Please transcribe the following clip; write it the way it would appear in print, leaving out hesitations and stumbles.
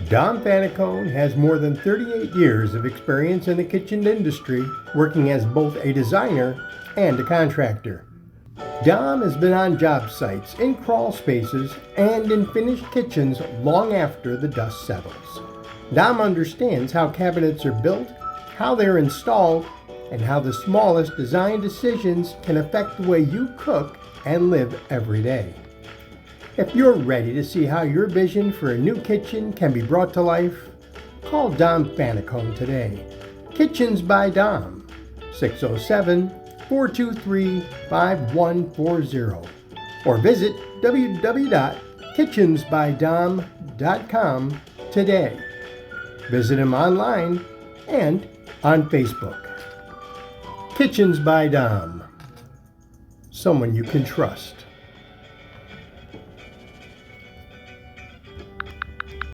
Dom Fantacone has more than 38 years of experience in the kitchen industry, working as both a designer and a contractor. Dom has been on job sites, in crawl spaces, and in finished kitchens long after the dust settles. Dom understands how cabinets are built, how they're installed, and how the smallest design decisions can affect the way you cook and live every day. If you're ready to see how your vision for a new kitchen can be brought to life, call Dom Fantacone today. Kitchens by Dom, 607-423-5140, or visit www.kitchensbydom.com today. Visit him online and on Facebook. Kitchens by Dom, someone you can trust.